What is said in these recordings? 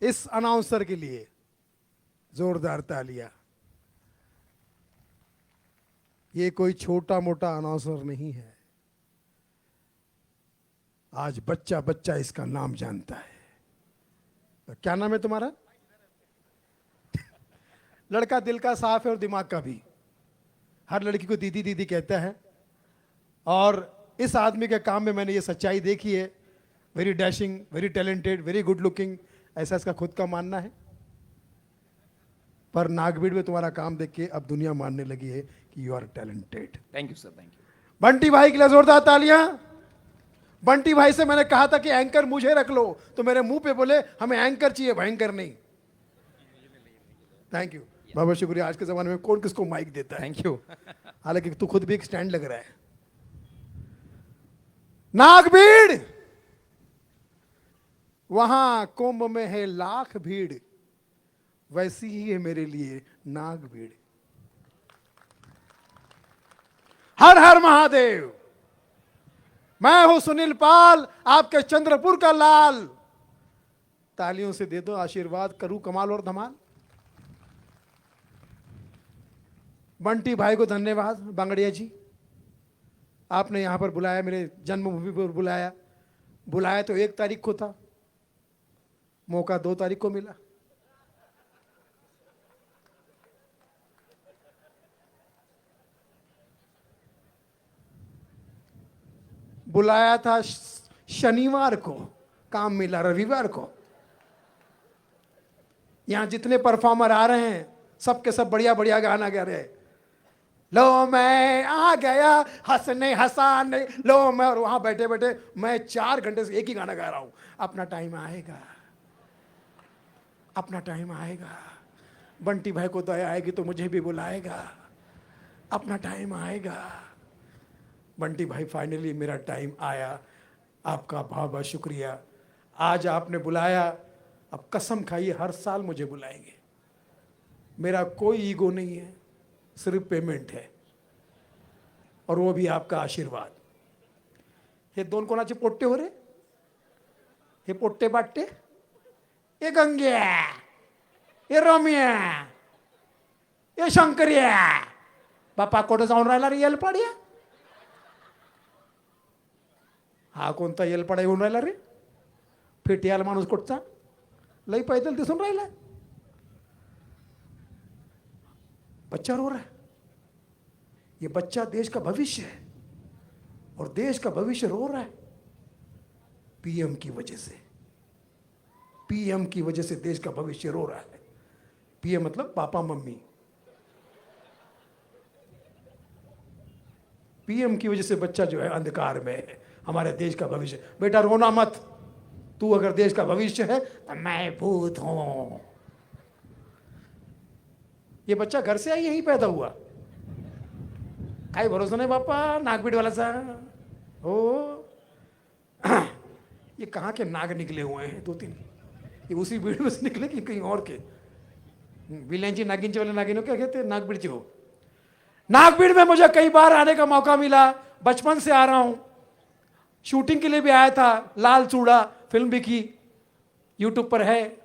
इस अनाउंसर के लिए जोरदार तालियां। ये कोई छोटा मोटा अनाउंसर नहीं है। आज बच्चा बच्चा इसका नाम जानता है। क्या नाम है तुम्हारा? लड़का दिल का साफ है और दिमाग का भी। हर लड़की को दीदी दीदी कहता है। और इस आदमी के काम में मैंने ये सच्चाई देखी है। Very dashing, very talented, very good looking, ऐसा इसका खुद का मानना है। पर नागबीड़ में तुम्हारा काम देख के अब दुनिया मानने लगी है कि you are talented. Thank you sir, thank you. Bunty भाई के लिए जोरदार तालियां। बंटी भाई से मैंने कहा था कि एंकर मुझे रख लो, तो मेरे मुंह पे बोले हमें एंकर चाहिए, भयंकर नहीं। थैंक यू, बहुत शुक्रिया। आज के जमाने में कौन किसको माइक देता है। Thank you. हालांकि तू खुद भी एक स्टैंड लग रहा है। नागभीड़, वहां कुंभ में है लाख भीड़, वैसी ही है मेरे लिए नागभीड़। हर हर महादेव। मैं हूं सुनील पाल, आपके चंद्रपुर का लाल। तालियों से दे दो आशीर्वाद, करूं कमाल और धमाल। बंटी भाई को धन्यवाद। बांगड़िया जी, आपने यहां पर बुलाया, मेरे जन्मभूमि पर बुलाया। बुलाया तो 1 तारीख को था, मौका 2 तारीख को मिला। बुलाया था शनिवार को, काम मिला रविवार को। यहां जितने परफॉर्मर आ रहे हैं सबके सब बढ़िया बढ़िया गाना गा रहे हैं। लो मैं आ गया हंसने हंसाने, लो मैं, और वहां बैठे बैठे मैं 4 घंटे से एक ही गाना गा रहा हूं। अपना टाइम आएगा, अपना टाइम आएगा। बंटी भाई को दया आएगी तो मुझे भी बुलाएगा। अपना टाइम आएगा। बंटी भाई, फाइनली मेरा टाइम आया। आपका बहुत बहुत शुक्रिया। आज आपने बुलाया, अब कसम खाइए हर साल मुझे बुलाएंगे। मेरा कोई ईगो नहीं है, सिर्फ पेमेंट है, और वो भी आपका आशीर्वाद। हे दोन कोणाचे पोट्टे हो रे? हे पोट्टे बाट्टे, हे गंग्या, हे रम्या, हे शंकर्या, बापा कुठं जाऊन राहिला रे येलपाड्या? हा कोणता येलपाडा येऊन राहिला रे? फेटियाला माणूस कुठचा? लई पैदल दिसून राहिला। बच्चा रो रहा है। ये बच्चा देश का भविष्य है, और देश का भविष्य रो रहा है पीएम की वजह से। पीएम की वजह से देश का भविष्य रो रहा है। पीएम मतलब पापा मम्मी। पीएम की वजह से बच्चा जो है अंधकार में है। हमारे देश का भविष्य। बेटा रोना मत, तू अगर देश का भविष्य है तो मैं भूत हूं। ये बच्चा घर से आई यहीं पैदा हुआ, काही भरोसा नहीं बापा नागबीड़ वाला सा। ओ ये कहाँ के नाग निकले हुए हैं 2-3? ये उसी भीड़ में से निकले कि कहीं और के? विलेंची नागिनचे वाले नागिनों क्या कहते हैं, नागबीड़ हो। नागबीड़ में मुझे कई बार आने का मौका मिला, बचपन से आ रहा हूं। शूटिंग के लिए भी आया था, लाल चूड़ा फिल्म भी की, यूट्यूब पर है,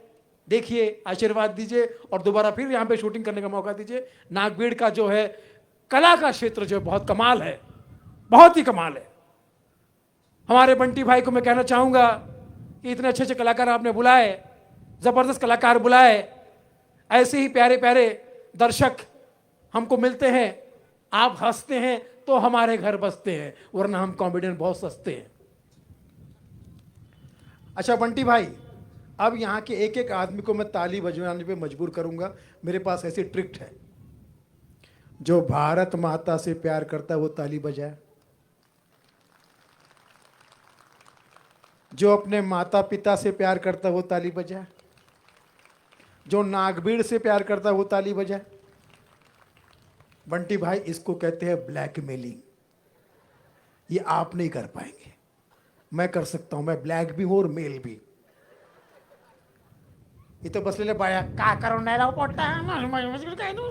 देखिए, आशीर्वाद दीजिए और दोबारा फिर यहाँ पे शूटिंग करने का मौका दीजिए। नागबीड़ का जो है कला का क्षेत्र जो है बहुत कमाल है, बहुत ही कमाल है। हमारे बंटी भाई को मैं कहना चाहूंगा कि इतने अच्छे अच्छे कलाकार आपने बुलाए, जबरदस्त कलाकार बुलाए, ऐसे ही प्यारे प्यारे दर्शक हमको मिलते हैं। आप हंसते हैं तो हमारे घर बसते हैं, वरना हम कॉमेडियन बहुत सस्ते हैं। अच्छा बंटी भाई, अब यहाँ के एक एक आदमी को मैं ताली बजवाने पे मजबूर करूंगा। मेरे पास ऐसी ट्रिक है, जो भारत माता से प्यार करता है वो ताली बजाए, जो अपने माता पिता से प्यार करता है वो ताली बजाए, जो नागबीड़ से प्यार करता है वो ताली बजाए। बंटी भाई, इसको कहते हैं ब्लैकमेलिंग। ये आप नहीं कर पाएंगे, मैं कर सकता हूं। मैं ब्लैक भी हूं और मेल भी। इथं बसलेल्या बाया का करून नाही राव पोट्टा काय तू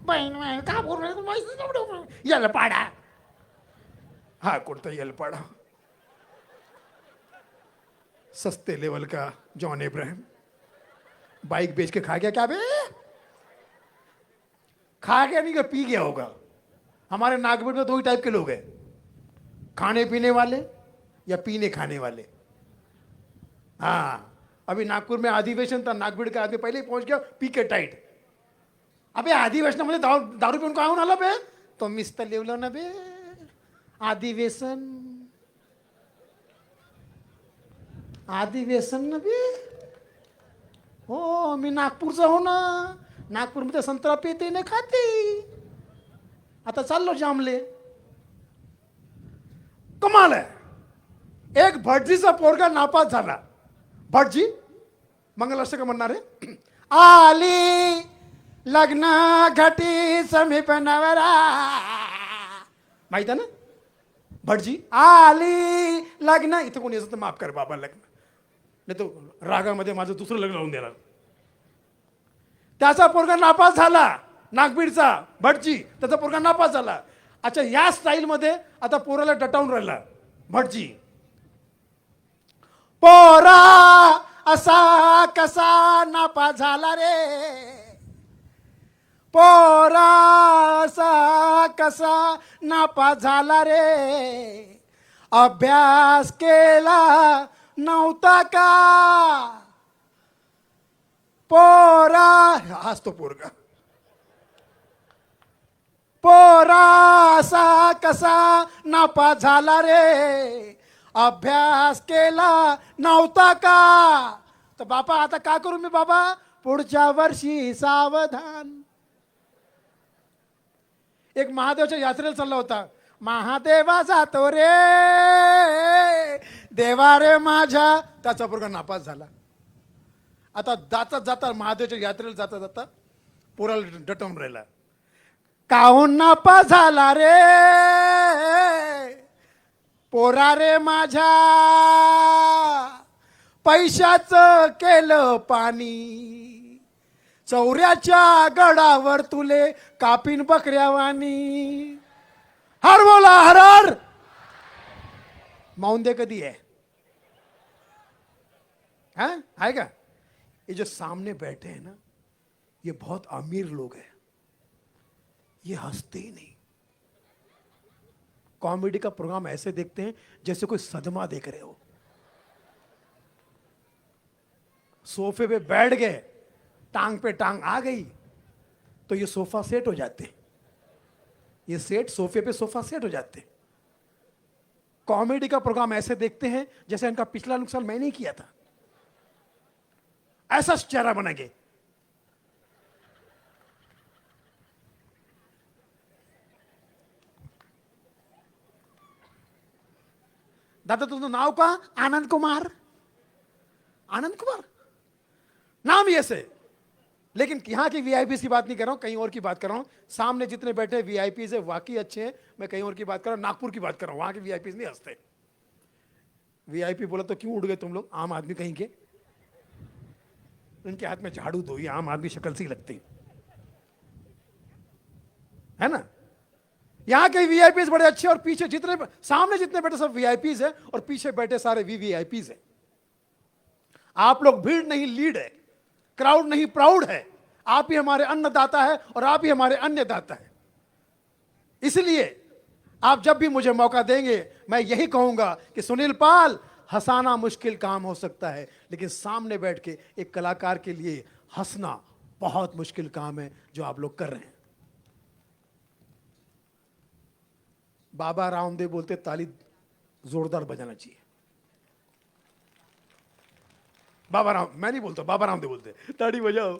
बहीण का बोल याला पाडा। हा कोणता येलपाडा? सस्ते लेवल का जॉन इब्राहिम। बाइक बेच के खा गया क्या बे? खा गया नहीं, कि पी गया होगा। हमारे नागपुर में दो ही टाइप के लोग हैं, खाने पीने वाले या पीने खाने वाले। हाँ, अभी नागपुर में अधिवेशन था, नागपुर का आदमी पहले ही पहुंच गया पी के टाइट। अबे अधिवेशनामध्ये दारू पिऊन का आला बे? तो मिस्तर लिवलं ना बे, अधिवेशन अधिवेशन ना बे। हो, मी नागपूरचा हो ना, नागपूरमध्ये संत्रा पिते नाही खाते। आता चाललो जामले। कमाल आहे, एक भटजीचा पोरगा नापास झाला। भटजी मंगलाष्टक म्हणणारे, आली लग्न घटी समीप नवरा, माहित आहे ना? भटजी आली लग्न, इथं कोणी असं तर माफ कर बाबा, लग्न नाही तो रागामध्ये माझं दुसरं लग्न लावून देणार। त्याचा पोरगा नापास झाला, नागबीडचा भटजी, त्याचा पोरगा नापास झाला। अच्छा, या स्टाईलमध्ये आता पोराला डटावून राहिला भटजी। पोरा असा कसा नापास झाला रे, पोरा असा कसा नापास झाला रे, अभ्यास केला नव्हता का पोरा, हाच तो पोरगा। पोरा असा कसा नापास झाला रे, अभ्यास केला नव्हता का। तर बाबा आता का करू मी बाबा, पुढच्या वर्षी सावधान। एक महादेवच्या यात्रेला चालला होता, महादेवा जातो रे देवा रे माझ्या, त्याचा पोरगा नापास झाला। आता जाता जाता महादेवच्या यात्रेला जाता जाता पोराला डटवून राहिला, काहून नापास झाला रे पोरा रे माझ्या, पैशाचं केलं पाणी, चौऱ्याच्या गडावर तुले कापीन बकऱ्यावानी। हर बोला हर हर। मौन दे कधी है? हाँ? आएगा? ये जो सामने बैठे हैं ना, ये बहुत अमीर लोग हैं, ये हंसते ही नहीं। कॉमेडी का प्रोग्राम ऐसे देखते हैं जैसे कोई सदमा देख रहे हो। सोफे पे बैठ गए, टांग पे टांग आ गई तो ये सोफा सेट हो जाते, ये सेट सोफे पे सोफा सेट हो जाते। कॉमेडी का प्रोग्राम ऐसे देखते हैं जैसे इनका पिछला नुकसान मैंने ही किया था, ऐसा चेहरा बनाएंगे। दादा तुझं नाव का? आनंद कुमार। आनंद कुमार नाम ये से, लेकिन यहां की वीआईपी की बात नहीं कर रहा हूं, कहीं और की बात कर रहा हूं। सामने जितने बैठे वीआईपी है वाकई अच्छे हैं, मैं कहीं और की बात कर रहा हूं, नागपुर की बात कर रहा हूं। वहां के वीआईपी नहीं हंसते। वीआईपी बोला तो क्यों उड़ गए तुम लोग, आम आदमी कहीं के। उनके हाथ में झाड़ू दो, ये आम आदमी शक्ल सी लगती है ना। यहां के वीआईपी बड़े अच्छे, और पीछे जितने सामने जितने बैठे सब वीआईपी है, और पीछे बैठे सारे वीवीआईपी है। आप लोग भीड़ नहीं लीड है, क्राउड नहीं प्राउड है। आप ही हमारे अन्नदाता है और आप ही हमारे अन्नदाता है। इसलिए आप जब भी मुझे मौका देंगे मैं यही कहूंगा कि सुनील पाल, हंसाना मुश्किल काम हो सकता है, लेकिन सामने बैठ के एक कलाकार के लिए हंसना बहुत मुश्किल काम है जो आप लोग कर रहे हैं। बाबा रामदेव बोलते ताली जोरदार बजाना चाहिए। बाबा राम, मैं नहीं बोलता, बाबा रामदेव बोलते ताड़ी बजाओ।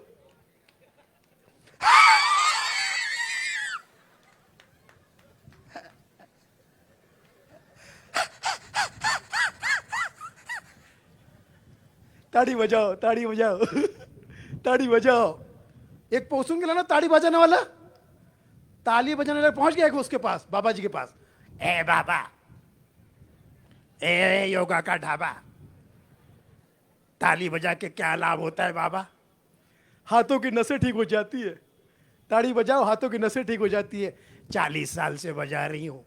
ताड़ी बजाओ, ताड़ी बजाओ, ताड़ी बजाओ। एक पहुंचून गेला ना ताड़ी बजाने वाला, ताली बजाने वाला पहुंच गया एक उसके पास, बाबा जी के पास। ए बाबा, ए योगा का ढाबा, ताली बजा के क्या लाभ होता है बाबा? हाथों की नसें ठीक हो जाती है। ताड़ी बजाओ, हाथों की नसें ठीक हो जाती है। 40 साल से बजा रही हूं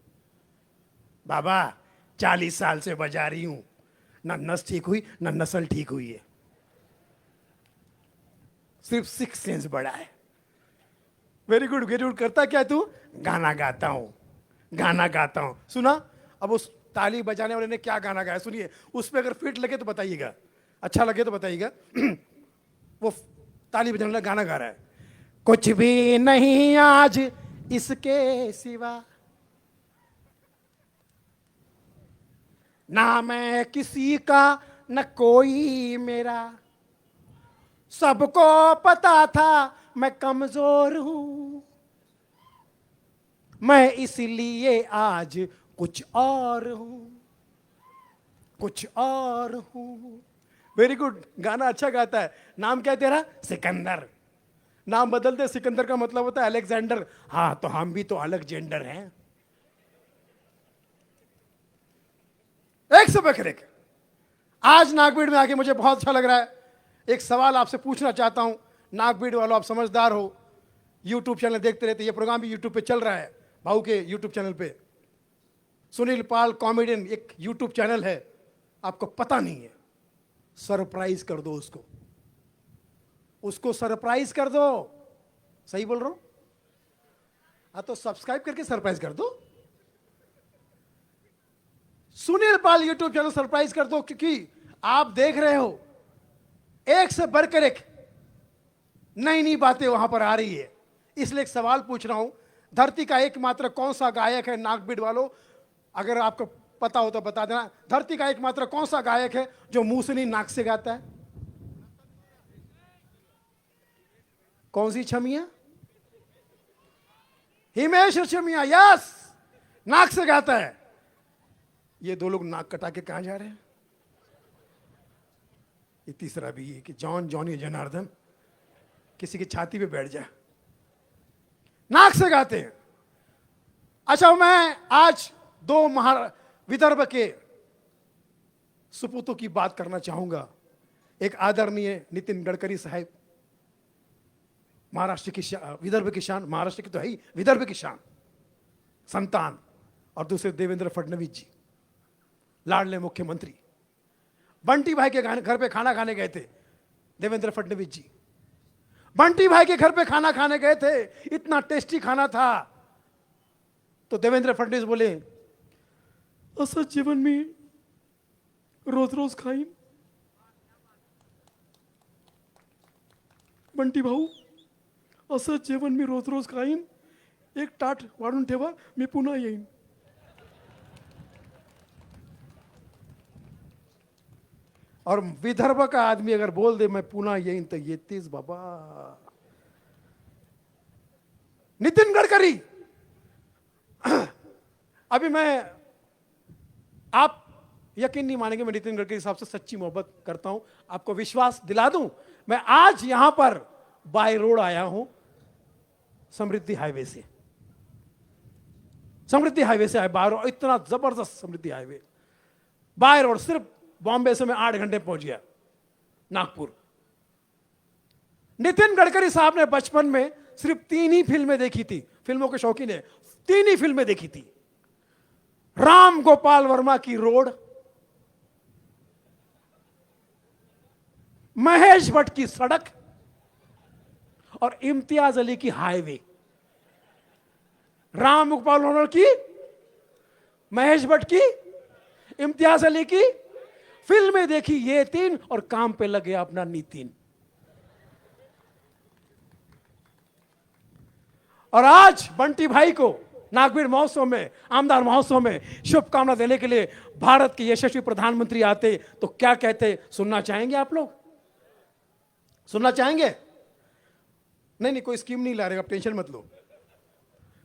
बाबा, 40 साल से बजा रही हूं, ना नस ठीक हुई ना नस्ल ठीक हुई है। सिर्फ 6 सेंस बड़ा है। Very good very good. करता क्या तू? गाना गाता हूं, गाना गाता हूं। सुना? अब उस ताली बजाने वाले ने क्या गाना गाया सुनिए, उस पर अगर फिट लगे तो बताइएगा, अच्छा लगे तो बताइएगा। वो ताली बजाने वाला गाना गा रहा है, कुछ भी नहीं आज इसके सिवा, ना मैं किसी का न कोई मेरा, सबको पता था मैं कमजोर हूं, मैं इसलिए आज कुछ और हूं, कुछ और हूं। वेरी गुड, गाना अच्छा गाता है। नाम क्या है तेरा? सिकंदर। नाम बदल दे, सिकंदर का मतलब होता है अलेक्जेंडर। हाँ, तो हम भी तो अलग जेंडर हैं। एक से बकर एक। आज नागबीड़ में आके मुझे बहुत अच्छा लग रहा है। एक सवाल आपसे पूछना चाहता हूं। नागबीड़ वालों, आप समझदार हो, यूट्यूब चैनल देखते रहते, ये प्रोग्राम भी यूट्यूब पे चल रहा है, भाऊ के यूट्यूब चैनल पे। सुनील पाल कॉमेडियन एक यूट्यूब चैनल है, आपको पता नहीं है। सरप्राइज कर दो उसको, उसको सरप्राइज कर दो। सही बोल रहा हूं? हाँ, तो सब्सक्राइब करके सरप्राइज कर दो। सुनील पाल यूट्यूब चैनल सरप्राइज कर दो, क्योंकि आप देख रहे हो एक से बढ़कर एक नई नई बातें वहां पर आ रही है। इसलिए एक सवाल पूछ रहा हूं, धरती का एकमात्र कौन सा गायक है नागबीड़ वालों, अगर आपको पता हो तो बता देना। धरती का एकमात्र कौन सा गायक है जो मुंह से नहीं नाक से गाता है? कौन सी छमिया? हिमेश रेशमिया। यस, नाक से गाता है। ये दो लोग नाक कटा के कहां जा रहे हैं? ये तीसरा भी है कि जॉन जॉनी जनार्दन किसी की छाती पे बैठ जाए। नाक से गाते हैं। अच्छा, मैं आज दो विदर्भ के सुपूतों की बात करना चाहूंगा। एक आदरणीय नितिन गडकरी साहब, महाराष्ट्र की विदर्भ की शान, महाराष्ट्र की तो है ही, विदर्भ की शान संतान। और दूसरे देवेंद्र फडणवीस जी, लाडले मुख्यमंत्री। बंटी भाई के घर पे खाना खाने गए थे देवेंद्र फडणवीस जी। बंटी भाई के घर पे खाना खाने गए थे, इतना टेस्टी खाना था। तो देवेंद्र फडणवीस बोले, असं जीवन मी रोज रोज खाईन। बंटी भाऊ, असं जेवण मी रोज रोज खाईन, एक ताट वाढून ठेवा, मी पुन्हा येईन। और विदर्भ का आदमी अगर बोल दे मैं पुन्हा येईन तो येतेच बाबा। नितिन गडकरी, अभी मैं, आप यकीन नहीं मानेंगे, मैं नितिन गडकरी साहब से सच्ची मोहब्बत करता हूं। आपको विश्वास दिला दूं, मैं आज यहां पर बाय रोड आया हूं, समृद्धि हाईवे से। समृद्धि हाईवे से आया बाय रोड, इतना जबरदस्त समृद्धि हाईवे बाय रोड। सिर्फ बॉम्बे से मैं 8 घंटे पहुंच गया नागपुर। नितिन गडकरी साहब ने बचपन में सिर्फ 3 ही फिल्में देखी थी, फिल्मों के शौकीन है, 3 ही फिल्में देखी थी। राम गोपाल वर्मा की रोड, महेश भट्ट की सड़क और इम्तियाज अली की हाईवे। राम गोपाल वर्मा की, महेश भट्ट की, इम्तियाज अली की फिल्में देखी, ये 3, और काम पे लगे अपना नितिन। और आज बंटी भाई को नागबीड़ महोत्सव में, आमदार महोत्सव में शुभकामना देने के लिए भारत के यशस्वी प्रधानमंत्री आते तो क्या कहते, सुनना चाहेंगे आप लोग? सुनना चाहेंगे? नहीं नहीं, कोई स्कीम नहीं ला रहे, आप टेंशन मत लो।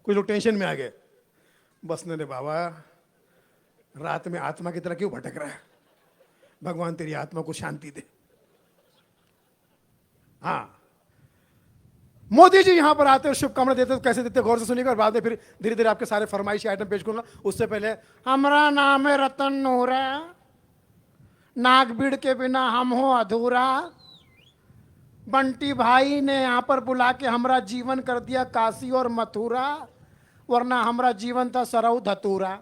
कुछ लोग टेंशन में आ गए, बस ने बाबा रात में आत्मा की तरह क्यों भटक रहा है, भगवान तेरी आत्मा को शांति दे। हाँ, मोदी जी यहां पर आते और शुभकामना देते तो कैसे देते, गौर से सुनिएगा, और बाद में फिर धीरे धीरे आपके सारे फरमाइशी आइटम पेश करूंगा। उससे पहले, हमारा नाम है रतन नूरा, नागबीड़ के बिना हम हो अधूरा, बंटी भाई ने यहां पर बुला के हमारा जीवन कर दिया काशी और मथुरा, वरना हमारा जीवन था सरऊ धतूरा।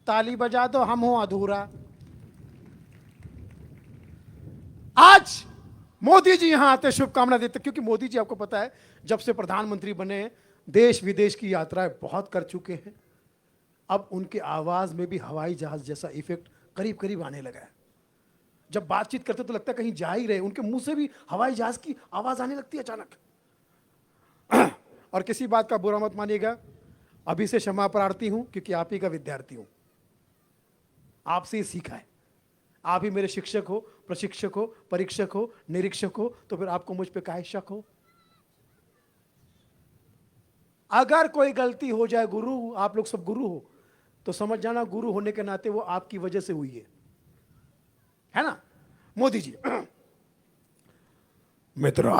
ताली बजा दो, हम हो अधूरा। आज मोदी जी यहां आते शुभकामना देते, क्योंकि मोदी जी आपको पता है जब से प्रधानमंत्री बने देश विदेश की यात्राएं बहुत कर चुके हैं। अब उनके आवाज में भी हवाई जहाज जैसा इफेक्ट करीब करीब आने लगा है। जब बातचीत करते तो लगता है कहीं जा ही रहे, उनके मुंह से भी हवाई जहाज की आवाज आने लगती है अचानक। और किसी बात का बुरा मत मानिएगा, अभी से क्षमा प्रार्थी हूं, क्योंकि आप ही का विद्यार्थी हूं, आपसे ही सीखा है। आप ही मेरे शिक्षक हो, प्रशिक्षक हो, परीक्षक हो, निरीक्षक हो, तो फिर आपको मुझ पे काहे शक हो। अगर कोई गलती हो जाए, गुरु आप लोग सब गुरु हो, तो समझ जाना गुरु होने के नाते वो आपकी वजह से हुई है ना। मोदी जी मित्रा,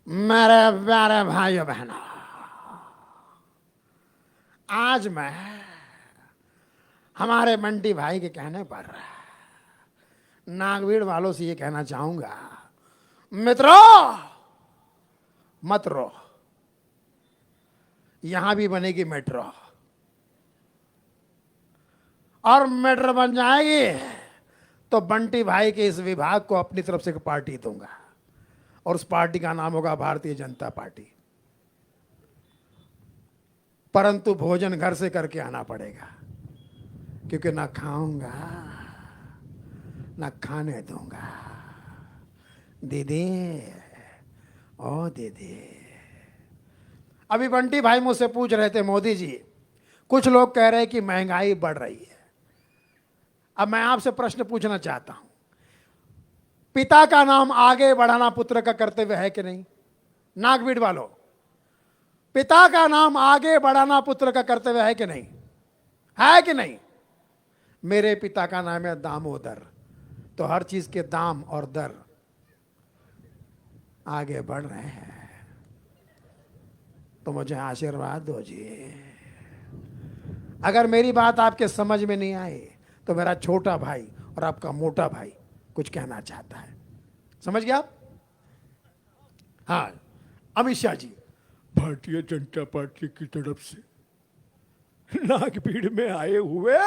मेरे प्यारे भाइयों बहनों, आज मैं हमारे बंटी भाई के कहने पर नागवीड़ वालों से ये कहना चाहूंगा, मित्रों मत रो, यहां भी बनेगी मेट्रो, और मेट्रो बन जाएगी तो बंटी भाई के इस विभाग को अपनी तरफ से एक पार्टी दूंगा, और उस पार्टी का नाम होगा भारतीय जनता पार्टी। परंतु भोजन घर से करके आना पड़ेगा, क्योंकि ना खाऊंगा ना खाने दूंगा। दीदी, ओ दीदी। अभी बंटी भाई मुझसे पूछ रहे थे, मोदी जी कुछ लोग कह रहे हैं कि महंगाई बढ़ रही है। अब मैं आपसे प्रश्न पूछना चाहता हूं, पिता का नाम आगे बढ़ाना पुत्र का कर्तव्य है कि नहीं? नागवीड़ वालों, पिता का नाम आगे बढ़ाना पुत्र का कर्तव्य है कि नहीं? है कि नहीं? मेरे पिता का नाम है दामोदर, तो हर चीज के दाम और दर आगे बढ़ रहे हैं, तो मुझे आशीर्वाद दो जी। अगर मेरी बात आपके समझ में नहीं आई तो मेरा छोटा भाई और आपका मोटा भाई कुछ कहना चाहता है, समझ गया आप? हाँ, अमित शाह जी भारतीय जनता पार्टी की तरफ से नागभीड़ में आए हुए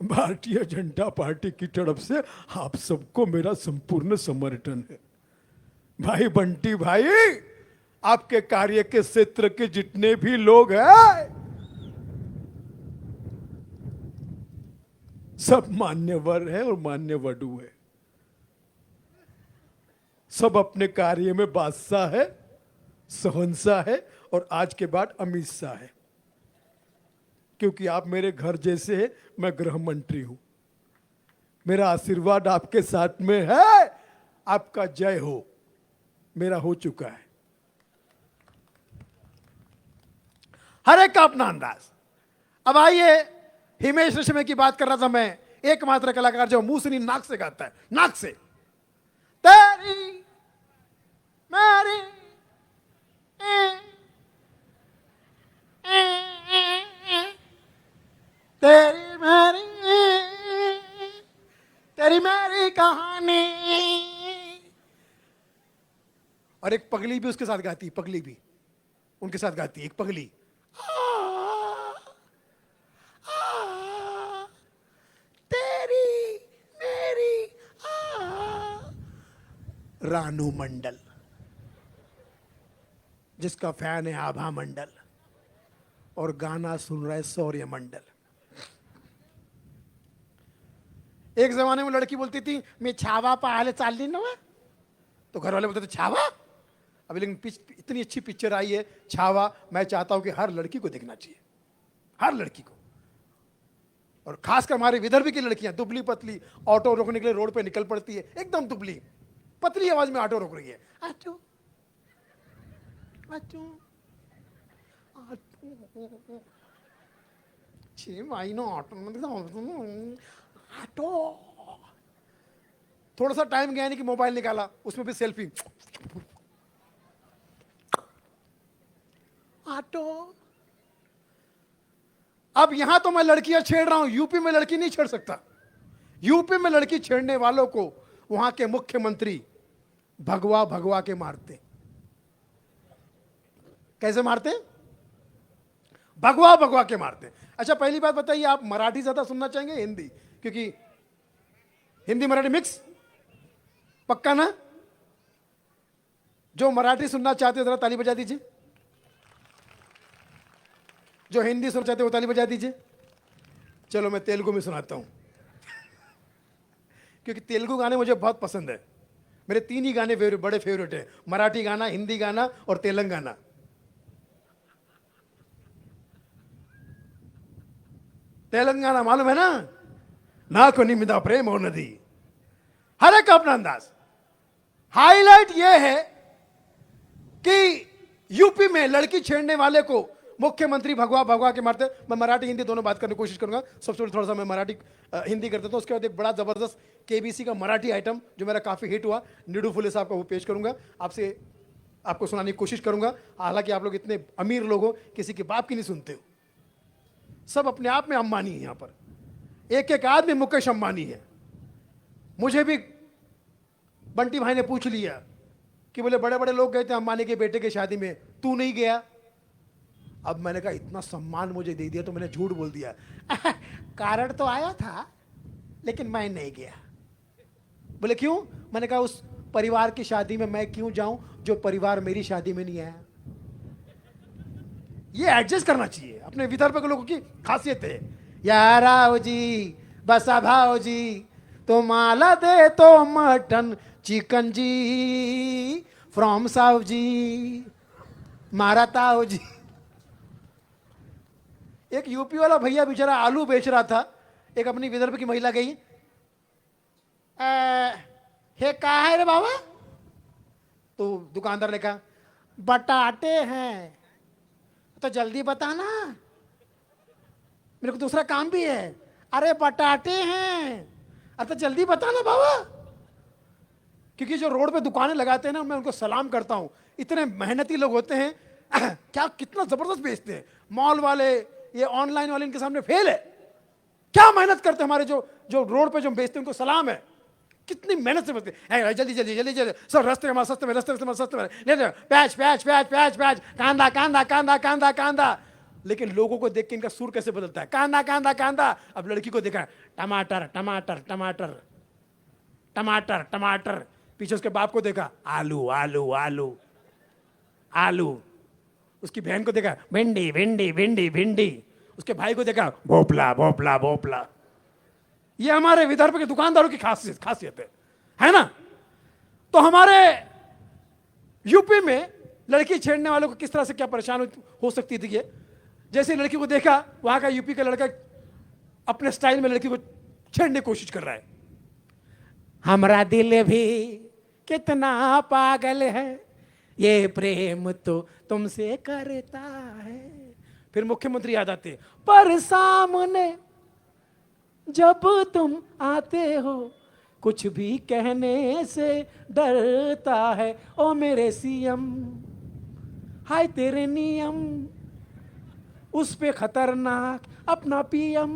भारतीय जनता पार्टी की तरफ से आप सबको मेरा संपूर्ण समर्थन है। भाई बंटी भाई, आपके कार्य के क्षेत्र के जितने भी लोग हैं सब मान्यवर है और मान्यवडु है, सब अपने कार्य में बादशाह है, सहनशाह है, और आज के बाद अमित शाह है, क्योंकि आप मेरे घर जैसे हैं, मैं गृह मंत्री हूं। मेरा आशीर्वाद आपके साथ में है, आपका जय हो, मेरा हो चुका है। हर एक का अपना अंदाज। अब आइए, हिमेश रेशमिया की बात कर रहा था मैं, एकमात्र कलाकार जो मुंह से नहीं नाक से गाता है, नाक से। तेरी मेरी तेरी मेरी तेरी मेरी कहानी। और एक पगली भी उसके साथ गाती है, पगली भी उनके साथ गाती है, एक पगली। तेरी मेरी रानू मंडल, जिसका फैन है आभा मंडल, और गाना सुन रहा है शौर्य मंडल। एक जमाने में लड़की बोलती थी मैं छावा पहाड़े चाल ली ना, तो घर वाले बोलते थे छावा। अभी लेकिन इतनी अच्छी पिक्चर आई है छावा, मैं चाहता हूं कि हर लड़की को देखना चाहिए, हर लड़की को। और खासकर हमारे विदर्भ की लड़कियां दुबली पतली, ऑटो रोकने के लिए रोड पे निकल पड़ती है, एकदम दुबली पतली आवाज में ऑटो रोक रही है, आटो आटो आटो, छी भाई ना ऑटो आटो। थोड़ा सा टाइम गया नहीं कि मोबाइल निकाला, उसमें भी सेल्फी, ऑटो। अब यहां तो मैं लड़कियां छेड़ रहा हूं, यूपी में लड़की नहीं छेड़ सकता। यूपी में लड़की छेड़ने वालों को वहां के मुख्यमंत्री भगवा भगवा के मारते। कैसे मारते? भगवा भगवा के मारते हैं। अच्छा पहली बात बताइए, आप मराठी ज्यादा सुनना चाहेंगे हिंदी? क्योंकि हिंदी मराठी मिक्स, पक्का ना? जो मराठी सुनना चाहते हो जरा ताली बजा दीजिए, जो हिंदी सुनना चाहते हो वो ताली बजा दीजिए। चलो मैं तेलुगु में सुनाता हूं, क्योंकि तेलुगु गाने मुझे बहुत पसंद है। मेरे 3 ही गाने बड़े फेवरेट है, मराठी गाना, हिंदी गाना और तेलंगाना। तेलंगाना मालूम है ना, नाको निमिदा प्रेम हो नदी, हर एक अपना अंदाज। हाईलाइट यह है कि यूपी में लड़की छेड़ने वाले को मुख्यमंत्री भगवा भगवा के मारते। मैं मराठी हिंदी दोनों बात करने की कोशिश करूंगा। सबसे पहले थोड़ा सा मैं मराठी हिंदी कर देता हूं, उसके बाद एक बड़ा जबरदस्त केबीसी का मराठी आइटम जो मेरा काफी हिट हुआ, निडू फुले साहब का, वो पेश करूंगा आपको सुनाने की कोशिश करूंगा। हालांकि आप लोग इतने अमीर लोग हो, किसी के बाप की नहीं सुनते हो, सब अपने आप में अंबानी है। यहां पर एक एक आदमी मुकेश अंबानी है। मुझे भी बंटी भाई ने पूछ लिया कि बोले बड़े बड़े लोग गए थे अंबानी के बेटे की शादी में, तू नहीं गया? अब मैंने कहा इतना सम्मान मुझे दे दिया तो मैंने झूठ बोल दिया। कारण तो आया था लेकिन मैं नहीं गया। बोले क्यों? मैंने कहा उस परिवार की शादी में मैं क्यों जाऊं जो परिवार मेरी शादी में नहीं आया। ये एडजस्ट करना चाहिए, अपने विदर्भ के लोगों की खासियत है। याराव जी, बसा भाव जी, तो माला दे तो मटन चिकन जी, फ्रॉम साव जी, मारा ताव जी। एक यूपी वाला भैया बेचारा आलू बेच रहा था, एक अपनी विदर्भ की महिला गई, हे कहा है रे बाबा? तो दुकानदार ने कहा बटाटे हैं। तो जल्दी बताना, मेरे को दूसरा काम भी है। अरे बटाटे हैं, अरे तो जल्दी बताना बाबा। क्योंकि जो रोड पे दुकानें लगाते हैं ना, मैं उनको सलाम करता हूं, इतने मेहनती लोग होते हैं। क्या कितना जबरदस्त बेचते हैं। मॉल वाले, ये ऑनलाइन वाले, इनके सामने फेल है। क्या मेहनत करते हैं हमारे जो जो रोड पे जो बेचते हैं, उनको सलाम है। कितनी मेहनत से बेचते हैं। जल्दी जल्दी जल्दी जल्दी सर, रस्ते में सस्ते में, रस्ते में सस्ते में ले लो, प्याज प्याज प्याज प्याज प्याज, कांदा कांदा कांदा कांदा कांदा। लेकिन लोगों को देख के इनका सुर कैसे बदलता है, कांदा कांदा कांदा। अब लड़की को देखा, टमाटर टमाटर टमाटर टमाटर टमाटर। पीछे उसके बाप को देखा, आलू आलू आलू आलू। उसकी बहन को देखा, भिंडी भिंडी भिंडी भिंडी। उसके भाई को देखा, भोपला भोपला भोपला। ये हमारे विदर्भ के दुकानदारों की खासियत है ना? तो हमारे यूपी में लड़की छेड़ने वालों को किस तरह से क्या परेशान हो सकती थी। ये जैसे लड़की को देखा, वहां का यूपी का लड़का अपने स्टाइल में लड़की को छेड़ने की कोशिश कर रहा है। हमारा दिल भी कितना पागल है, ये प्रेम तो तुमसे करता है। फिर मुख्यमंत्री याद आते, पर सामने जब तुम आते हो कुछ भी कहने से डरता है। ओ मेरे सीएम, हाय तेरे नियम, उस पे खतरनाक अपना पीएम।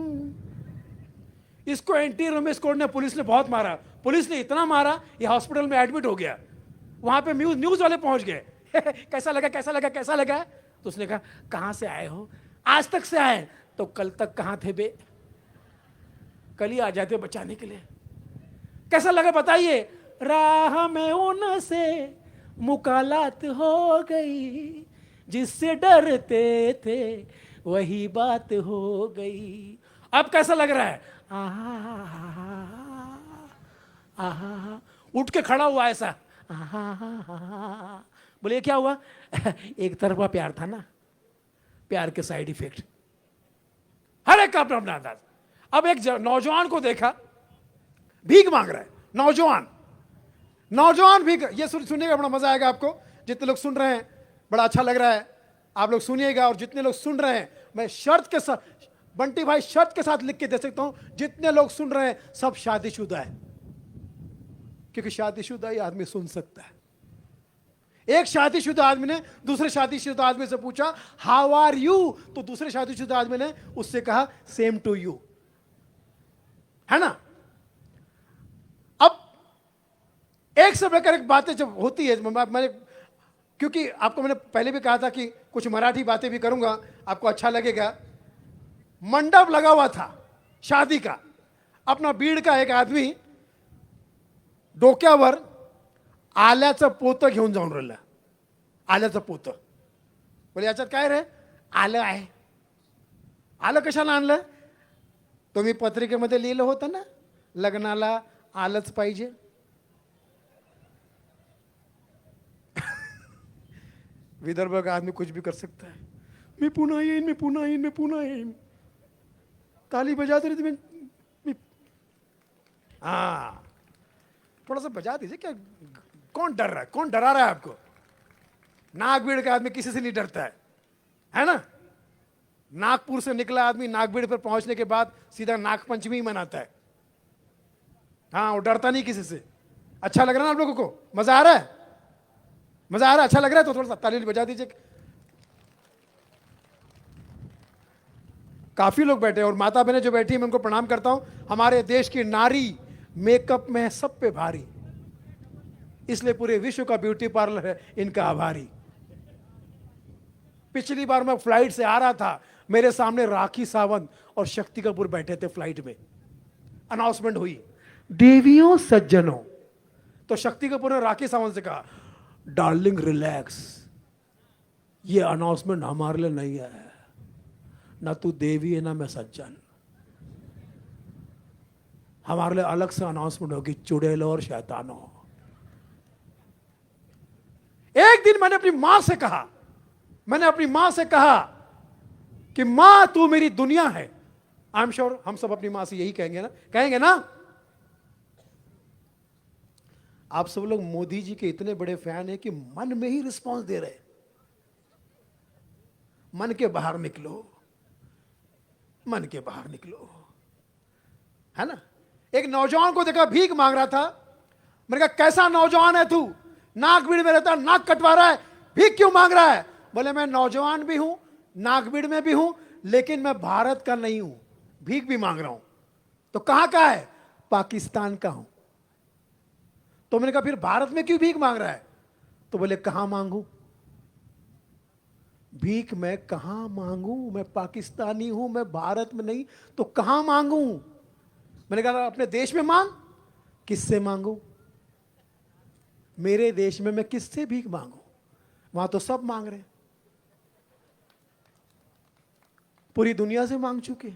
इसको एंटी रमेश कोर्ट ने, पुलिस ने बहुत मारा। पुलिस ने इतना मारा, ये हॉस्पिटल में एडमिट हो गया। वहां पे न्यूज वाले पहुंच गए। कैसा लगा कैसा लगा कैसा लगा? तो उसने कहा कहां से आए हो? आज तक से आए। तो कल तक कहां थे बे? कल ही आ जाते बचाने के लिए। कैसा लगा बताइए? राह में उनसे मुकालात हो गई, जिससे डरते थे वही बात हो गई। अब कैसा लग रहा है? आहा, उठ के खड़ा हुआ ऐसा। बोले क्या हुआ? एक तरफा प्यार था ना, प्यार के साइड इफेक्ट। हर एक का अपना अपना अंदाज। अब एक नौजवान को देखा, भीख मांग रहा है। नौजवान भीख, ये सुनिएगा, बड़ा मजा आएगा आपको। जितने लोग सुन रहे हैं बड़ा अच्छा लग रहा है, आप लोग सुनिएगा। और जितने लोग सुन रहे हैं, मैं शर्त के साथ, बंटी भाई शर्त के साथ लिख के दे सकता हूं, जितने लोग सुन रहे हैं सब शादीशुदा है। क्योंकि शादीशुदा ही आदमी सुन सकता है। एक शादीशुदा आदमी ने दूसरे शादीशुदा आदमी से पूछा हाउ आर यू, तो दूसरे शादीशुदा आदमी ने उससे कहा सेम टू यू, है ना? अब एक से बढ़कर एक बातें जब होती है, मैंने क्योंकि आपको मैंने पहले भी कहा था कि कुछ मराठी बातें भी करूंगा, आपको अच्छा लगेगा। मंडप लगा हुआ था शादी का, अपना बीड का एक आदमी डोक्यावर आल्याचं पोतं घेऊन जाऊन राहिलं. आल्याचं पोतं. बोले याच्यात काय रे? आलं आहे. आलं कशाला आणलं? तुम्ही पत्रिकेमध्ये लिहिलं होतं ना, लग्नाला आलंच पाहिजे. विदर्भ का आदमी कुछ भी कर सकता है. मैं पुन्हा येईन, मैं पुन्हा येईन, मैं पुन्हा येईन. ताली बजाते रहते मैं. हाँ, थोड़ा सा बजा दीजिए. क्या कौन डर रहा है? कौन डरा रहा है आपको? नागबीड़ का आदमी किसी से नहीं डरता है ना? नागपुर से निकला आदमी नागबीड़ पर पहुंचने के बाद सीधा नागपंचमी मनाता है. हाँ, वो डरता नहीं किसी से. अच्छा लग रहा है ना आप लोगों को? मजा आ रहा है? मजा आ रहा है? अच्छा लग रहा है तो थोड़ा सा ताली बजा दीजिए. काफी लोग बैठे और माता बहनें जो बैठी हैं मैं उनको प्रणाम करता हूं. हमारे देश की नारी मेकअप में है सब पे भारी, इसलिए पूरे विश्व का ब्यूटी पार्लर है इनका आभारी. पिछली बार मैं फ्लाइट से आ रहा था, मेरे सामने राखी सावंत और शक्ति कपूर बैठे थे फ्लाइट में. अनाउंसमेंट हुई, देवियों सज्जनों, तो शक्ति कपूर ने राखी सावंत से कहा, डार्लिंग रिलैक्स, ये अनाउंसमेंट हमारे लिए नहीं है. ना तू देवी है ना मैं सज्जन. हमारे लिए अलग से अनाउंसमेंट होगी, चुड़ैलों और शैतानों. एक दिन मैंने अपनी मां से कहा कि मां तू मेरी दुनिया है. आई एम श्योर हम सब अपनी मां से यही कहेंगे ना. आप सब लोग मोदी जी के इतने बड़े फैन हैं कि मन में ही रिस्पांस दे रहे. मन के बाहर निकलो, मन के बाहर निकलो, है ना. एक नौजवान को देखा भीख मांग रहा था. मैंने कहा कैसा नौजवान है तू, नागबीड़ में रहता, नाक कटवा रहा है, भीख क्यों मांग रहा है? बोले मैं नौजवान भी हूं, नागबीड़ में भी हूं, लेकिन मैं भारत का नहीं हूं, भीख भी मांग रहा हूं. तो कहां का है? पाकिस्तान का हूं. तो मैंने कहा फिर भारत में क्यों भीख मांग रहा है? तो बोले कहां मांगू भीख, मैं कहां मांगू, मैं पाकिस्तानी हूं, मैं भारत में नहीं, तो कहां मांगू? मैंने कहा अपने देश में मांग. किससे मांगू? मेरे देश में मैं किससे भीख मांगू? वहां तो सब मांग रहे हैं, पूरी दुनिया से मांग चुके.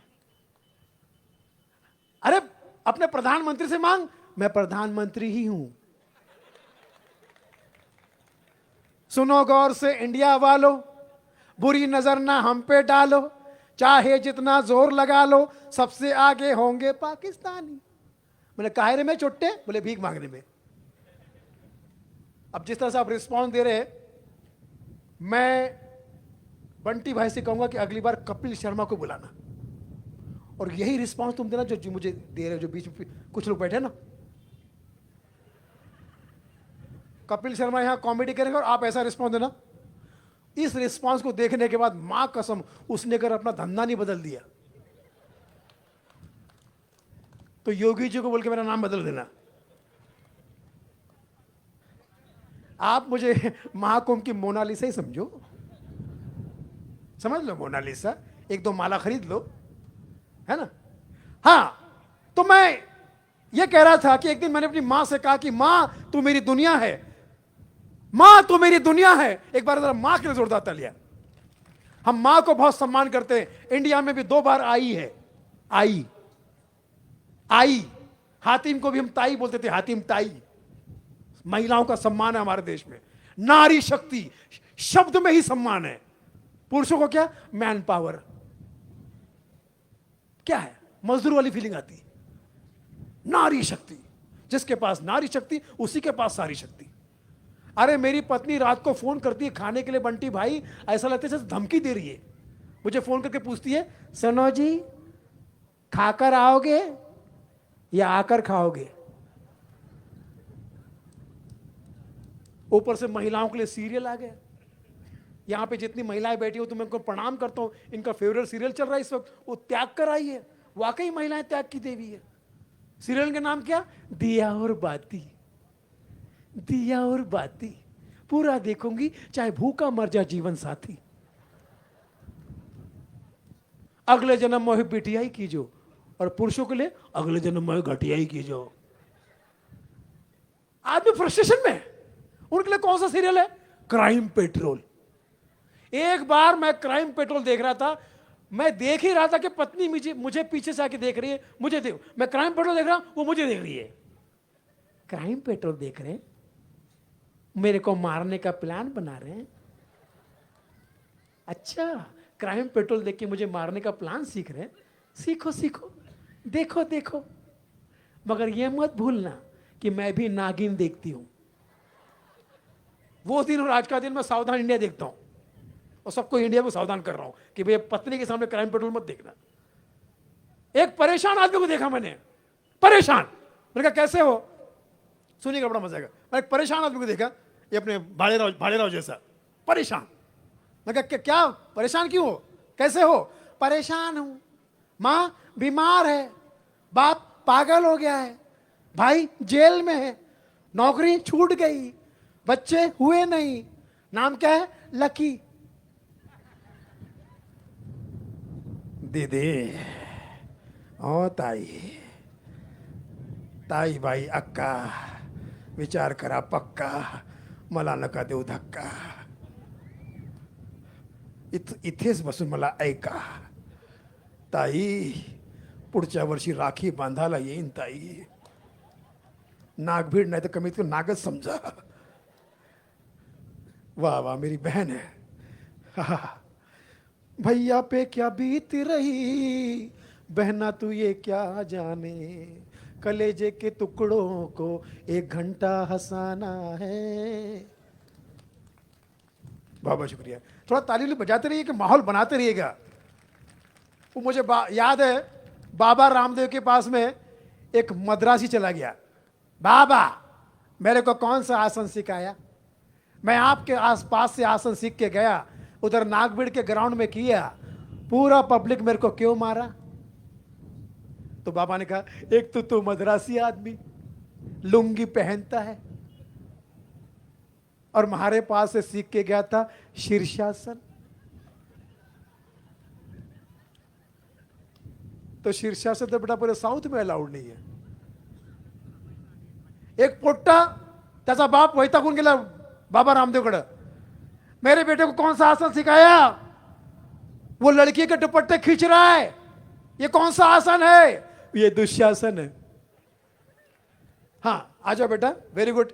अरे अपने प्रधानमंत्री से मांग, मैं प्रधानमंत्री ही हूं. सुनो गौर से इंडिया वालों, बुरी नजर ना हम पे डालो, चाहे जितना जोर लगा लो, सबसे आगे होंगे पाकिस्तानी. मैंने काहे रे में चुट्टे? बोले भीख मांगने में. अब जिस तरह से आप रिस्पॉन्स दे रहे हैं, मैं बंटी भाई से कहूंगा कि अगली बार कपिल शर्मा को बुलाना और यही रिस्पॉन्स तुम देना जो मुझे दे रहे हो. जो बीच में कुछ लोग बैठे ना, कपिल शर्मा यहां कॉमेडी करेंगे और आप ऐसा रिस्पॉन्स देना. इस रिस्पॉन्स को देखने के बाद मां कसम उसने कर अपना धंधा नहीं बदल दिया तो योगी जी को बोल के मेरा नाम बदल देना. आप मुझे महाकुंभ की मोनालिसा ही समझो, समझ लो मोनालिसा, एक दो माला खरीद लो, है ना. हाँ, तो मैं ये कह रहा था कि एक दिन मैंने अपनी मां से कहा कि मां तू मेरी दुनिया है, मां तू मेरी दुनिया है. एक बार जरा मां के लिए जोरदार तालियां. हम मां को बहुत सम्मान करते हैं. इंडिया में भी 2 बार आई है. आई हातिम को भी हम ताई बोलते थे, हातिम ताई. महिलाओं का सम्मान है हमारे देश में. नारी शक्ति शब्द में ही सम्मान है. पुरुषों को क्या? Man power. क्या है? मजदूर वाली फीलिंग आती है. नारी शक्ति, जिसके पास नारी शक्ति उसी के पास सारी शक्ति. अरे मेरी पत्नी रात को फोन करती है खाने के लिए, बंटी भाई ऐसा लगता है जैसे धमकी दे रही है. मुझे फोन करके पूछती है, सुनो जी खाकर आओगे या आकर खाओगे? ऊपर से महिलाओं के लिए सीरियल आ गया. यहां पे जितनी महिलाएं बैठी हो तो मैं उनको प्रणाम करता हूं. इनका फेवरेट सीरियल चल रहा है इस वक्त, वो त्याग कर आई है. वाकई महिलाएं त्याग की देवी है. सीरियल का नाम क्या? दिया और बाती. दिया और बाती. पूरा देखूंगी, चाहे भूखा मर जाए जीवन साथी। अगले जन्म में बिटिया ही कीजो, और पुरुषों के लिए अगले जन्म में घटिया ही कीजो। आदमी फ्रस्ट्रेशन में, उनके लिए कौन सा सीरियल है? Crime petrol. एक बार मैं क्राइम पेट्रोल देख रहा था, मैं देख ही रहा था कि पत्नी मुझे पीछे से आके देख रही है, मुझे देख, मैं क्राइम पेट्रोल देख रहा हूं, वो मुझे देख रही है। क्राइम पेट्रोल देख रहे हैं, मेरे को मारने का प्लान बना रहे हैं। अच्छा, क्राइम पेट्रोल देख के मुझे मारने का प्लान सीख रहे हैं। सीखो सीखो, देखो देखो, मगर यह मत भूलना कि मैं भी नागिन देखती हूं। वो दिन और आज का दिन मैं सावधान इंडिया देखता हूं, और सबको इंडिया को सावधान कर रहा हूं कि भैया पत्नी के सामने क्राइम पेट्रोल मत देखना। एक परेशान आदमी को देखा मैंने, परेशान। मैंने कहा कैसे हो, सुनिएगा बड़ा मजा आएगा। मैं एक परेशान आदमी को देखा, ये अपने भाड़ेराव जैसा परेशान। मैं कहा क्या परेशान क्यों हो, कैसे हो? परेशान हूं, मां बीमार है, बाप पागल हो गया है, भाई जेल में है, नौकरी छूट गई, बच्चे हुए नहीं, नाम क्या है? लकी। दीदी ओ ताई, ताई बाई अक्का, विचार करा पक्का, मला नका देऊ धक्का, इथेच बसून मला ऐका ताई, पुढच्या वर्षी राखी बांधायला येईन ताई, नागभीड नाही तर कमीत कमी नागच समजा। वाह वाह, मेरी बहन है। भैया पे क्या बीत रही, बहना तू ये क्या जाने, कलेजे के टुकड़ों को 1 घंटा हंसाना है। बहुत बहुत शुक्रिया। थोड़ा ताली बजाते रहिए कि माहौल बनाते रहिएगा। वो मुझे याद है, बाबा रामदेव के पास में एक मद्रासी चला गया। बाबा मेरे को कौन सा आसन सिखाया? मैं आपके आसपास से आसन सीख के गया, उधर नागभीड़ के ग्राउंड में किया, पूरा पब्लिक मेरे को क्यों मारा? तो बाबा ने कहा, एक तो तू मद्रासी आदमी, लुंगी पहनता है, और हमारे पास से सीख के गया था शीर्षासन। तो शीर्षासन तो बेटा पूरे साउथ में अलाउड नहीं है। एक पोट्टा, त्याचा बाप वैतागून गेला बाबा रामदेवकडे, मेरे बेटे को कौन सा आसन सिखाया? वो लड़की के दुपट्टे खींच रहा है, ये कौन सा आसन है? ये दुशासन है। हाँ आ जाओ बेटा, वेरी गुड,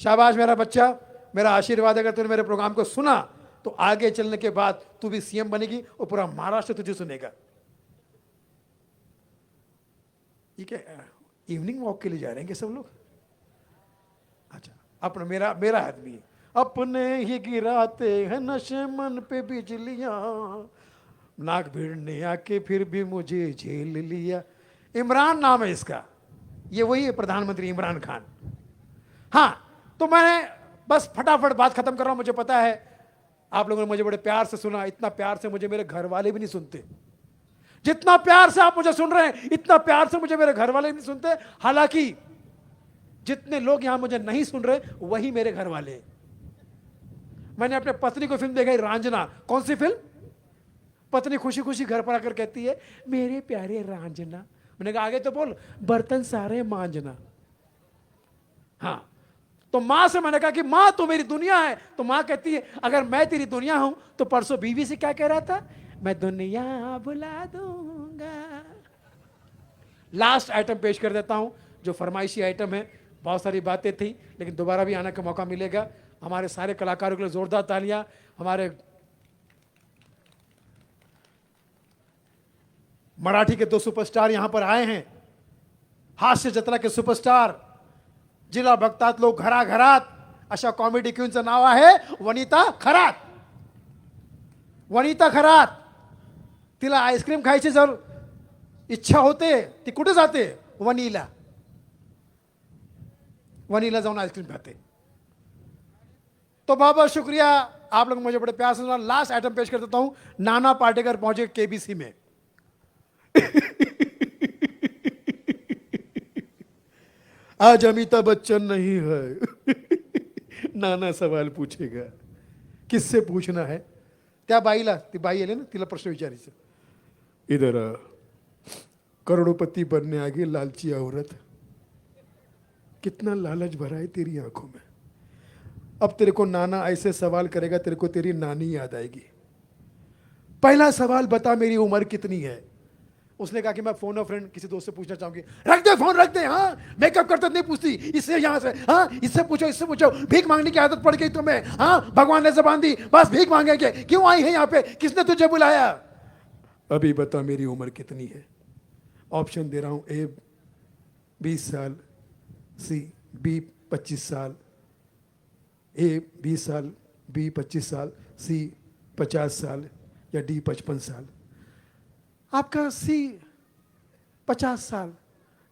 शाबाश मेरा बच्चा, मेरा आशीर्वाद। अगर तूने मेरे प्रोग्राम को सुना तो आगे चलने के बाद तू भी सीएम बनेगी और पूरा महाराष्ट्र तुझे सुनेगा। ठीक है, इवनिंग वॉक के लिए जा रहे हैं क्या सब लोग? अच्छा, अपना मेरा आदमी, अपने ही गिराते हैं नशे मन पे बिजलियां, नागभीड़ ने आके फिर भी मुझे झेल लिया। इमरान नाम है इसका, ये वही है प्रधानमंत्री इमरान खान। हाँ, तो मैंने बस फटाफट बात खत्म कर रहा हूं। मुझे पता है आप लोगों ने मुझे बड़े प्यार से सुना, इतना प्यार से मुझे मेरे घर वाले भी नहीं सुनते। जितना प्यार से आप मुझे सुन रहे हैं, इतना प्यार से मुझे मेरे घर वाले नहीं सुनते। हालांकि जितने लोग यहां मुझे नहीं सुन रहे वही मेरे घर वाले। मैंने अपने पत्नी को फिल्म देखी रांझना। कौन सी फिल्म? पत्नी खुशी खुशी घर पर आकर कहती है, मेरे प्यारे रांझना। मैंने कहा आगे तो बोल, बर्तन सारे मांझना। हाँ, तो मां से मैंने कहा कि मां तो मेरी दुनिया है। तो मां कहती है, अगर मैं तेरी दुनिया हूं तो परसों बीवी से क्या कह रहा था? मैं दुनिया बुला दूंगा। लास्ट आइटम पेश कर देता हूं, जो फरमाइशी आइटम है। बहुत सारी बातें थी, लेकिन दोबारा भी आने का मौका मिलेगा। हमारे सारे कलाकारों के लिए जोरदार तालियां। हमारे मराठी के 2 सुपरस्टार यहां पर आए हैं, हास्य जत्रा के सुपरस्टार, जिला बघतात लोक घराघरात अशा कॉमेडी क्वीनचं नाव आहे वनिता खरात। वनिता खरात, तिला आईस्क्रीम खायची जर इच्छा होते ती कुठे जाते? वनीला जाऊन आइसक्रीम खाते। तो बहुत बहुत शुक्रिया, आप लोग मुझे बड़े प्यार से सुना। लास्ट आइटम पेश कर देता हूं। नाना पाटेकर पहुंचे केबीसी में। आज अमिताभ बच्चन नहीं है, नाना सवाल पूछेगा. किससे पूछना है? त्या बाईला, ती बाई आली ना, तिला प्रश्न विचारायचा. इधर करोड़पति बनने आ गई लालची औरत. कितना लालच भरा है तेरी आंखों में. अब तेरे को नाना ऐसे सवाल करेगा, तेरे को तेरी नानी याद आएगी. पहला सवाल, बता मेरी उम्र कितनी है. उसने कहा कि मैं फोन और फ्रेंड किसी दोस्त से पूछना चाहूंगी. रख दे फोन, रख दे. हाँ, मेकअप करते नहीं पूछती, इससे यहां से. हाँ, इससे पूछो, इससे पूछो. भीख मांगने की आदत पड़ गई तुम्हें. हाँ, भगवान ने जबान दी, बस भीख मांगेंगे. क्यों आई है यहाँ पे? किसने तुझे बुलाया? अभी बता मेरी उम्र कितनी है. ऑप्शन दे रहा हूं. ए 20 साल, सी बी 25 साल, ए 20 साल, बी 25 साल, सी 50 साल या डी 55 साल. आपका सी 50 साल.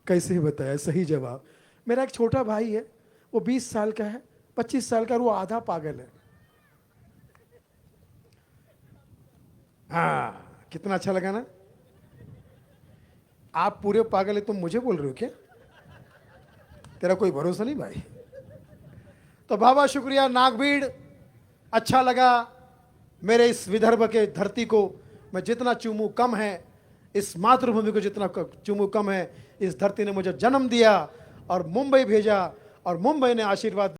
कैसे बताया सही जवाब? मेरा एक छोटा भाई है, वो 20 साल का है, 25 साल का, और वो आधा पागल है. हाँ, कितना अच्छा लगा ना? आप पूरे पागल है, तुम मुझे बोल रहे हो क्या? तेरा कोई भरोसा नहीं भाई. तो बाबा शुक्रिया नागभीड़. अच्छा लगा. मेरे इस विदर्भ के धरती को मैं जितना चूमूं कम है, इस मातृभूमि को जितना चूमूं कम है. इस धरती ने मुझे जन्म दिया और मुंबई भेजा, और मुंबई ने आशीर्वाद